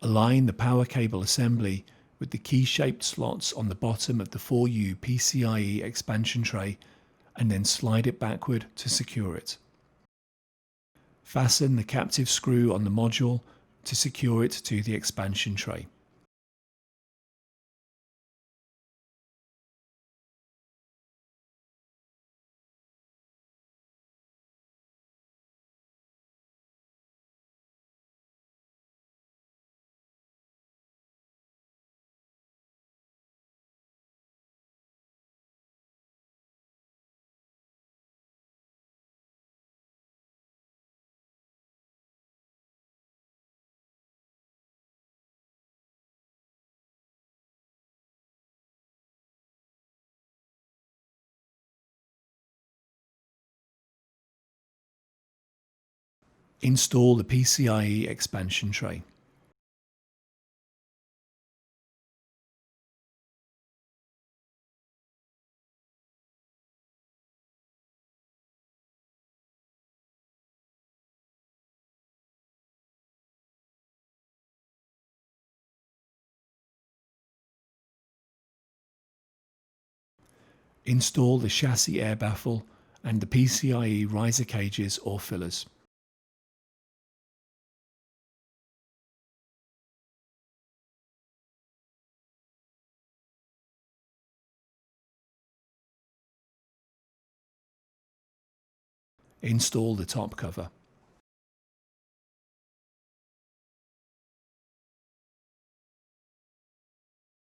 Align the power cable assembly with the key-shaped slots on the bottom of the 4U PCIe expansion tray and then slide it backward to secure it. Fasten the captive screw on the module to secure it to the expansion tray. Install the PCIe expansion tray. Install the chassis air baffle and the PCIe riser cages or fillers. Install the top cover.